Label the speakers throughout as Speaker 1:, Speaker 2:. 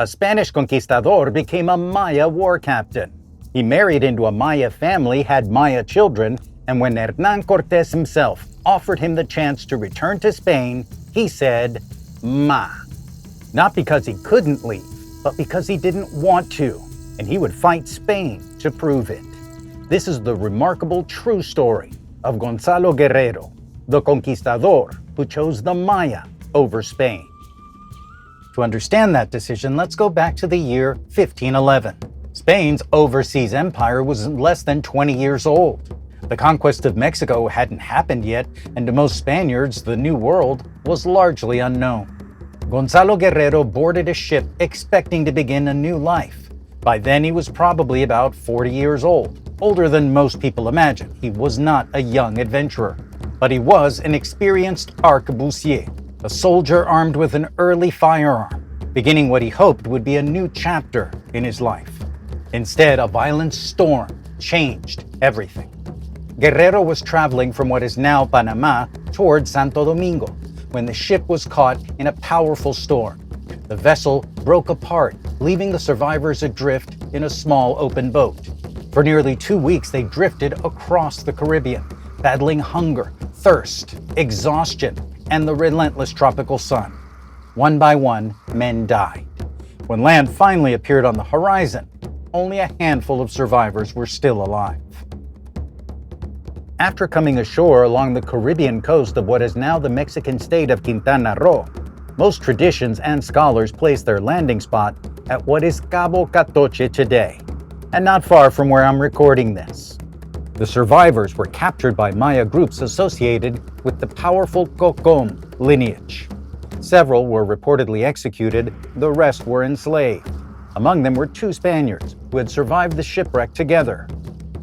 Speaker 1: a Spanish conquistador became a Maya war captain. He married into a Maya family, had Maya children, and when Hernán Cortés himself offered him the chance to return to Spain, he said, "Ma." Not because he couldn't leave, but because he didn't want to, and he would fight Spain to prove it. This is the remarkable true story of Gonzalo Guerrero, the conquistador who chose the Maya over Spain. To understand that decision, let's go back to the year 1511. Spain's overseas empire was less than 20 years old. The conquest of Mexico hadn't happened yet, and to most Spaniards, the New World was largely unknown. Gonzalo Guerrero boarded a ship expecting to begin a new life. By then, he was probably about 40 years old, older than most people imagine. He was not a young adventurer, but he was an experienced arquebusier, a soldier armed with an early firearm, beginning what he hoped would be a new chapter in his life. Instead, a violent storm changed everything. Guerrero was traveling from what is now Panama towards Santo Domingo when the ship was caught in a powerful storm. The vessel broke apart, leaving the survivors adrift in a small open boat. For nearly 2 weeks, they drifted across the Caribbean, battling hunger, thirst, exhaustion, and the relentless tropical sun. One by one, men died. When land finally appeared on the horizon, only a handful of survivors were still alive. After coming ashore along the Caribbean coast of what is now the Mexican state of Quintana Roo, most traditions and scholars place their landing spot at what is Cabo Catoche today, and not far from where I'm recording this. The survivors were captured by Maya groups associated with the powerful nacom lineage. Several were reportedly executed, the rest were enslaved. Among them were 2 Spaniards who had survived the shipwreck together,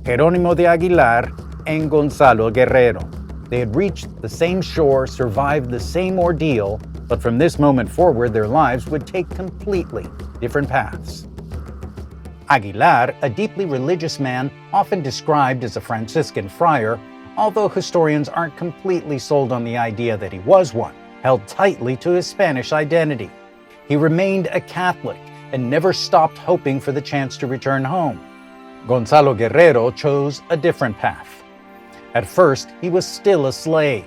Speaker 1: Jerónimo de Aguilar and Gonzalo Guerrero. They had reached the same shore, survived the same ordeal, but from this moment forward, their lives would take completely different paths. Aguilar, a deeply religious man, often described as a Franciscan friar, although historians aren't completely sold on the idea that he was one, held tightly to his Spanish identity. He remained a Catholic and never stopped hoping for the chance to return home. Gonzalo Guerrero chose a different path. At first, he was still a slave,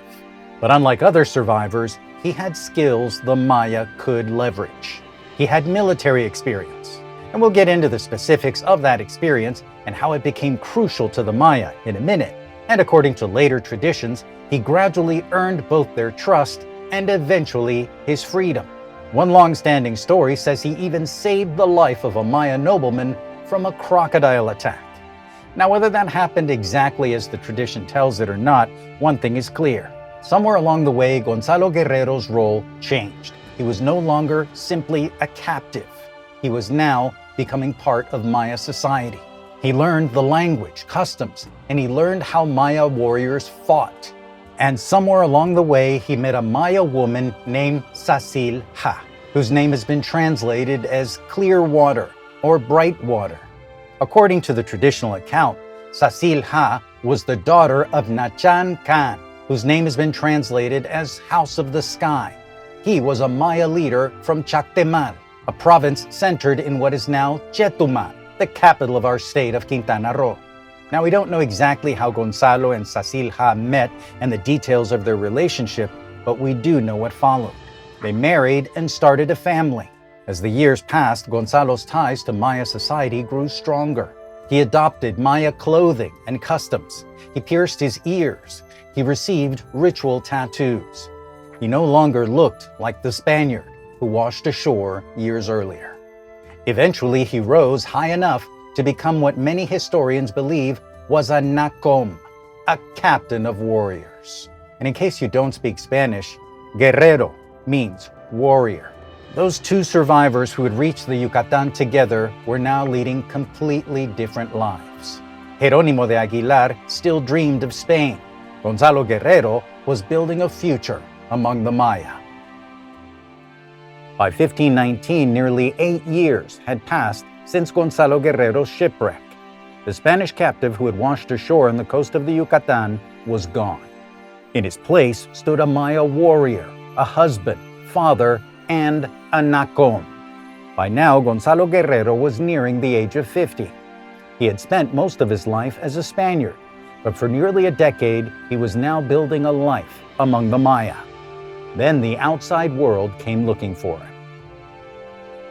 Speaker 1: but unlike other survivors, he had skills the Maya could leverage. He had military experience, and we'll get into the specifics of that experience and how it became crucial to the Maya in a minute. And according to later traditions, he gradually earned both their trust and eventually his freedom. One long-standing story says he even saved the life of a Maya nobleman from a crocodile attack. Now, whether that happened exactly as the tradition tells it or not, one thing is clear. Somewhere along the way, Gonzalo Guerrero's role changed. He was no longer simply a captive. He was now becoming part of Maya society. He learned the language, customs, and he learned how Maya warriors fought. And somewhere along the way, he met a Maya woman named Zazil Há, whose name has been translated as clear water or bright water. According to the traditional account, Zazil Há was the daughter of Nachan, whose name has been translated as House of the Sky. He was a Maya leader from Chactemal, a province centered in what is now Chetumal, the capital of our state of Quintana Roo. Now, we don't know exactly how Gonzalo and Zazil Há met and the details of their relationship, but we do know what followed. They married and started a family. As the years passed, Gonzalo's ties to Maya society grew stronger. He adopted Maya clothing and customs. He pierced his ears. He received ritual tattoos. He no longer looked like the Spaniard who washed ashore years earlier. Eventually, he rose high enough to become what many historians believe was a nacom, a captain of warriors. And in case you don't speak Spanish, guerrero means warrior. Those 2 survivors who had reached the Yucatán together were now leading completely different lives. Jerónimo de Aguilar still dreamed of Spain. Gonzalo Guerrero was building a future among the Maya. By 1519, nearly 8 years had passed since Gonzalo Guerrero's shipwreck. The Spanish captive who had washed ashore on the coast of the Yucatán was gone. In his place stood a Maya warrior, a husband, father, and a nacom. By now, Gonzalo Guerrero was nearing the age of 50. He had spent most of his life as a Spaniard, but for nearly a decade, he was now building a life among the Maya. Then the outside world came looking for him.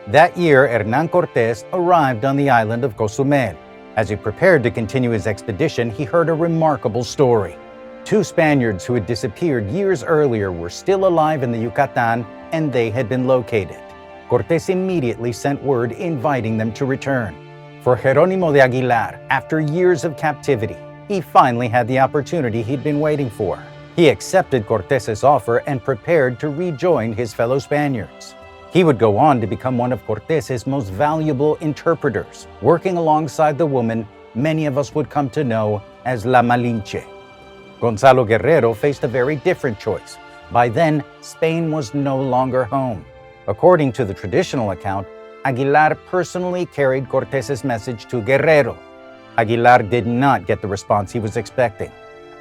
Speaker 1: That year, Hernán Cortés arrived on the island of Cozumel. As he prepared to continue his expedition, he heard a remarkable story. 2 Spaniards who had disappeared years earlier were still alive in the Yucatán, and they had been located. Cortés immediately sent word inviting them to return. For Jerónimo de Aguilar, after years of captivity, he finally had the opportunity he'd been waiting for. He accepted Cortés's offer and prepared to rejoin his fellow Spaniards. He would go on to become one of Cortés's most valuable interpreters, working alongside the woman many of us would come to know as La Malinche. Gonzalo Guerrero faced a very different choice. By then, Spain was no longer home. According to the traditional account, Aguilar personally carried Cortés's message to Guerrero. Aguilar did not get the response he was expecting.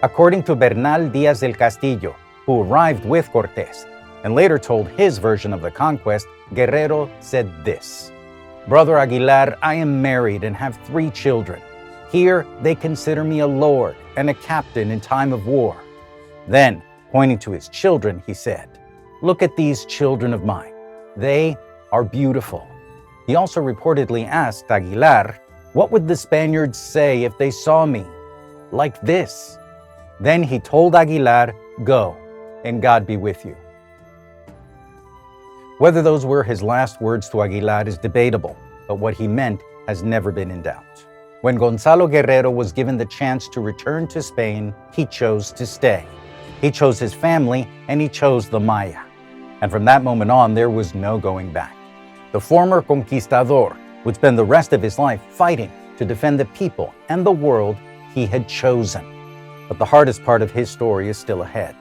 Speaker 1: According to Bernal Díaz del Castillo, who arrived with Cortés, and later told his version of the conquest, Guerrero said this: "Brother Aguilar, I am married and have 3 children. Here they consider me a lord and a captain in time of war." Then, pointing to his children, he said, "Look at these children of mine. They are beautiful." He also reportedly asked Aguilar, "What would the Spaniards say if they saw me like this?" Then he told Aguilar, "Go, and God be with you." Whether those were his last words to Aguilar is debatable, but what he meant has never been in doubt. When Gonzalo Guerrero was given the chance to return to Spain, he chose to stay. He chose his family, and he chose the Maya. And from that moment on, there was no going back. The former conquistador would spend the rest of his life fighting to defend the people and the world he had chosen. But the hardest part of his story is still ahead.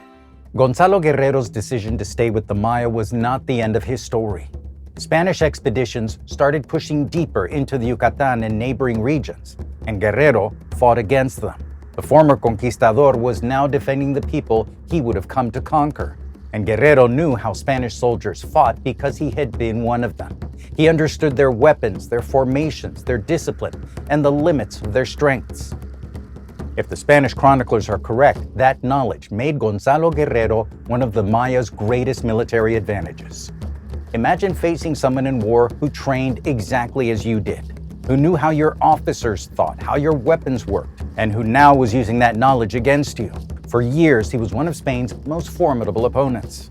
Speaker 1: Gonzalo Guerrero's decision to stay with the Maya was not the end of his story. Spanish expeditions started pushing deeper into the Yucatán and neighboring regions, and Guerrero fought against them. The former conquistador was now defending the people he would have come to conquer, and Guerrero knew how Spanish soldiers fought because he had been one of them. He understood their weapons, their formations, their discipline, and the limits of their strengths. If the Spanish chroniclers are correct, that knowledge made Gonzalo Guerrero one of the Maya's greatest military advantages. Imagine facing someone in war who trained exactly as you did, who knew how your officers thought, how your weapons worked, and who now was using that knowledge against you. For years, he was one of Spain's most formidable opponents.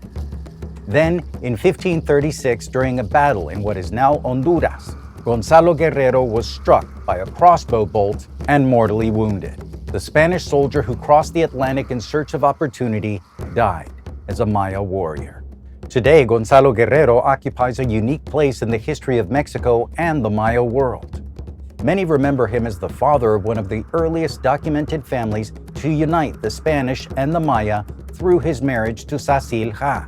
Speaker 1: Then, in 1536, during a battle in what is now Honduras, Gonzalo Guerrero was struck by a crossbow bolt and mortally wounded. The Spanish soldier who crossed the Atlantic in search of opportunity died as a Maya warrior. Today, Gonzalo Guerrero occupies a unique place in the history of Mexico and the Maya world. Many remember him as the father of one of the earliest documented families to unite the Spanish and the Maya through his marriage to Zazil Há.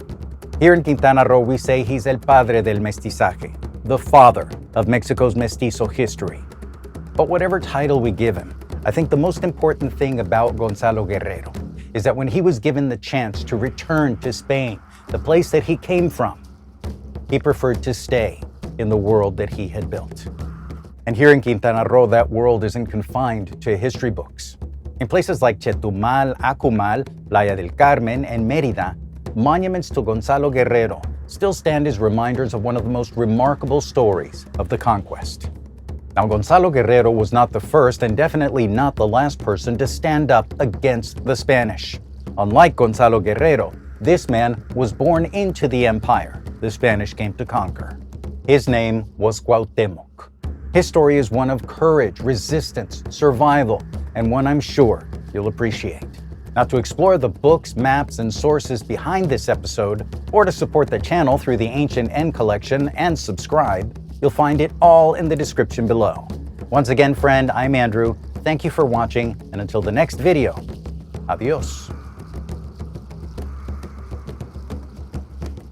Speaker 1: Here in Quintana Roo, we say he's el padre del mestizaje, the father of Mexico's mestizo history. But whatever title we give him, I think the most important thing about Gonzalo Guerrero is that when he was given the chance to return to Spain, the place that he came from, he preferred to stay in the world that he had built. And here in Quintana Roo, that world isn't confined to history books. In places like Chetumal, Acumal, Playa del Carmen, and Mérida, monuments to Gonzalo Guerrero still stand as reminders of one of the most remarkable stories of the conquest. Now, Gonzalo Guerrero was not the first and definitely not the last person to stand up against the Spanish. Unlike Gonzalo Guerrero, this man was born into the empire the Spanish came to conquer. His name was Cuauhtémoc. His story is one of courage, resistance, survival, and one I'm sure you'll appreciate. Now, to explore the books, maps, and sources behind this episode, or to support the channel through the Ancient End Collection and subscribe, you'll find it all in the description below. Once again, friend, I'm Andrew. Thank you for watching, and until the next video, adios.